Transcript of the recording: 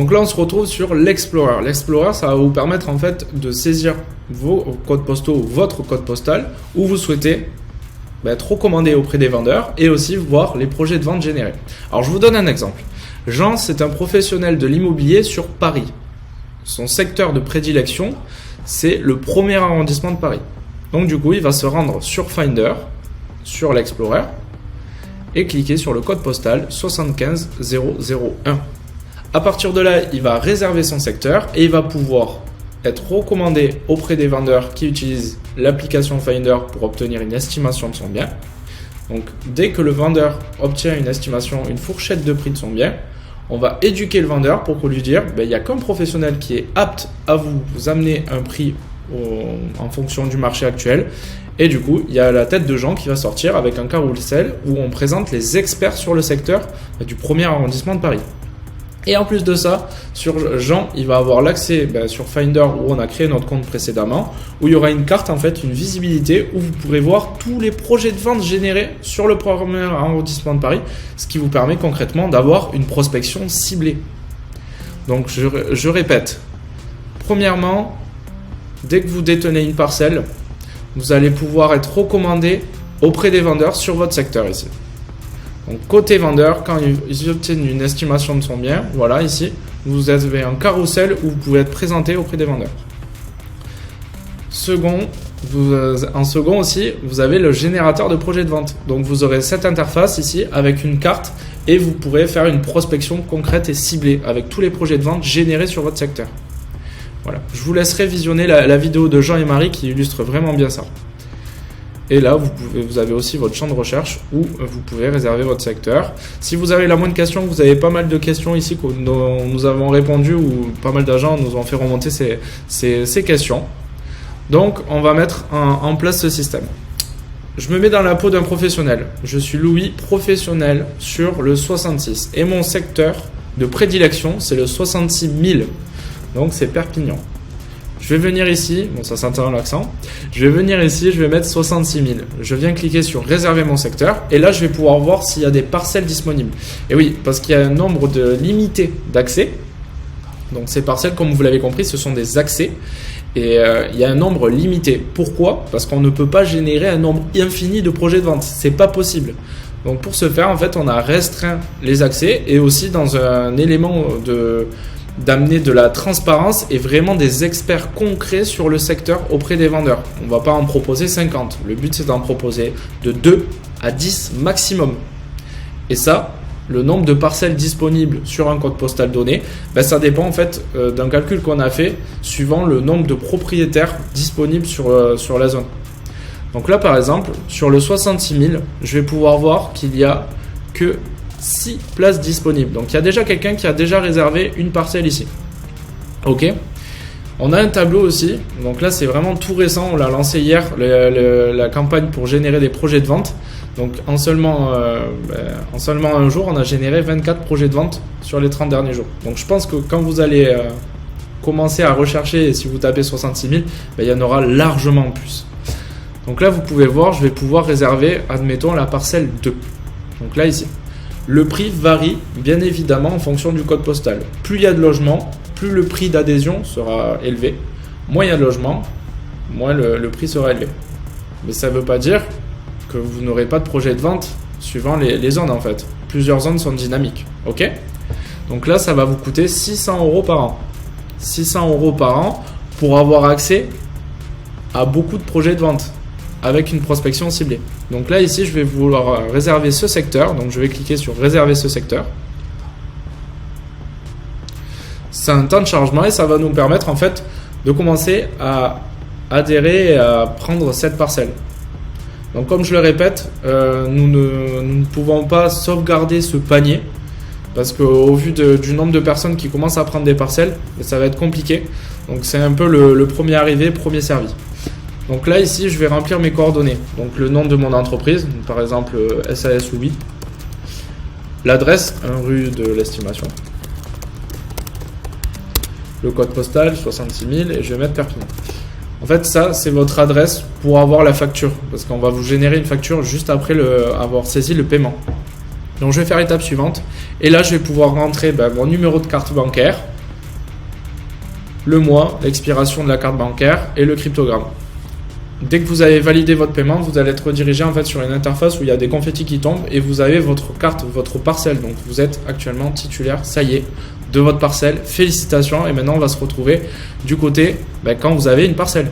Donc là, on se retrouve sur l'Explorer. L'Explorer, ça va vous permettre en fait de saisir vos codes postaux, votre code postal, où vous souhaitez être recommandé auprès des vendeurs et aussi voir les projets de vente générés. Alors, je vous donne un exemple. Jean, c'est un professionnel de l'immobilier sur Paris. Son secteur de prédilection, c'est le 1er arrondissement de Paris. Donc du coup, il va se rendre sur Finder, sur l'Explorer, et cliquer sur le code postal 75001. À partir de là, il va réserver son secteur et il va pouvoir être recommandé auprès des vendeurs qui utilisent l'application Finder pour obtenir une estimation de son bien. Donc dès que le vendeur obtient une estimation, une fourchette de prix de son bien, on va éduquer le vendeur pour lui dire il n'y a qu'un professionnel qui est apte à vous amener un prix en fonction du marché actuel. Et du coup, il y a la tête de Jean qui va sortir avec un carrousel où on présente les experts sur le secteur du 1er arrondissement de Paris. Et en plus de ça, sur Jean, il va avoir l'accès sur Finder où on a créé notre compte précédemment, où il y aura une carte, en fait, une visibilité où vous pourrez voir tous les projets de vente générés sur le 1er arrondissement de Paris, ce qui vous permet concrètement d'avoir une prospection ciblée. Donc je répète, premièrement, dès que vous détenez une parcelle, vous allez pouvoir être recommandé auprès des vendeurs sur votre secteur ici. Donc côté vendeur, quand ils obtiennent une estimation de son bien, voilà ici, vous avez un carrousel où vous pouvez être présenté auprès des vendeurs. En second aussi, vous avez le générateur de projet de vente. Donc vous aurez cette interface ici avec une carte et vous pourrez faire une prospection concrète et ciblée avec tous les projets de vente générés sur votre secteur. Voilà. Je vous laisserai visionner la vidéo de Jean et Marie qui illustre vraiment bien ça. Et là, vous avez aussi votre champ de recherche où vous pouvez réserver votre secteur. Si vous avez la moindre question, vous avez pas mal de questions ici que nous avons répondu ou pas mal d'agents nous ont fait remonter ces questions. Donc, on va mettre en place ce système. Je me mets dans la peau d'un professionnel. Je suis Louis, professionnel sur le 66. Et mon secteur de prédilection, c'est le 66 000. Donc, c'est Perpignan. Je vais venir ici, bon ça s'entend l'accent, je vais venir ici, je vais mettre 66 000. Je viens cliquer sur réserver mon secteur et là je vais pouvoir voir s'il y a des parcelles disponibles. Et oui, parce qu'il y a un nombre limité d'accès. Donc ces parcelles, comme vous l'avez compris, ce sont des accès et il y a un nombre limité. Pourquoi ? Parce qu'on ne peut pas générer un nombre infini de projets de vente. C'est pas possible. Donc pour ce faire, en fait, on a restreint les accès et aussi dans un élément d'amener de la transparence et vraiment des experts concrets sur le secteur auprès des vendeurs. On ne va pas en proposer 50. Le but, c'est d'en proposer de 2 à 10 maximum. Et ça, le nombre de parcelles disponibles sur un code postal donné, ça dépend en fait d'un calcul qu'on a fait suivant le nombre de propriétaires disponibles sur la zone. Donc là, par exemple, sur le 66 000, je vais pouvoir voir qu'il y a que 6 places disponibles. Donc il y a déjà quelqu'un qui a déjà réservé une parcelle ici. Ok. On a un tableau aussi. Donc là c'est vraiment tout récent. On l'a lancé hier, la campagne pour générer des projets de vente. Donc en seulement un jour, on a généré 24 projets de vente sur les 30 derniers jours. Donc je pense que quand vous allez commencer à rechercher, et si vous tapez 66 000, il y en aura largement plus. Donc là vous pouvez voir, je vais pouvoir réserver, admettons, la parcelle 2. Donc là ici. Le prix varie bien évidemment en fonction du code postal. Plus il y a de logements, plus le prix d'adhésion sera élevé. Moins il y a de logements, moins le prix sera élevé. Mais ça ne veut pas dire que vous n'aurez pas de projet de vente suivant les zones en fait. Plusieurs zones sont dynamiques. Ok ? Donc là, ça va vous coûter 600 € par an. 600 € par an pour avoir accès à beaucoup de projets de vente avec une prospection ciblée. Donc là ici je vais vouloir réserver ce secteur, donc je vais cliquer sur réserver ce secteur. C'est un temps de chargement et ça va nous permettre en fait de commencer à adhérer et à prendre cette parcelle. Donc comme je le répète, nous ne pouvons pas sauvegarder ce panier parce qu'au vu du nombre de personnes qui commencent à prendre des parcelles, ça va être compliqué. Donc c'est un peu le premier arrivé, premier servi. Donc là ici je vais remplir mes coordonnées, donc le nom de mon entreprise, par exemple SAS Louis, l'adresse, rue de l'estimation, le code postal 66 000 et je vais mettre Perpignan. En fait ça c'est votre adresse pour avoir la facture, parce qu'on va vous générer une facture juste après avoir saisi le paiement. Donc je vais faire l'étape suivante et là je vais pouvoir rentrer mon numéro de carte bancaire le mois, l'expiration de la carte bancaire et le cryptogramme. Dès que vous avez validé votre paiement, vous allez être redirigé en fait sur une interface où il y a des confettis qui tombent et vous avez votre carte, votre parcelle. Donc vous êtes actuellement titulaire, ça y est, de votre parcelle. Félicitations, et maintenant on va se retrouver du côté quand vous avez une parcelle.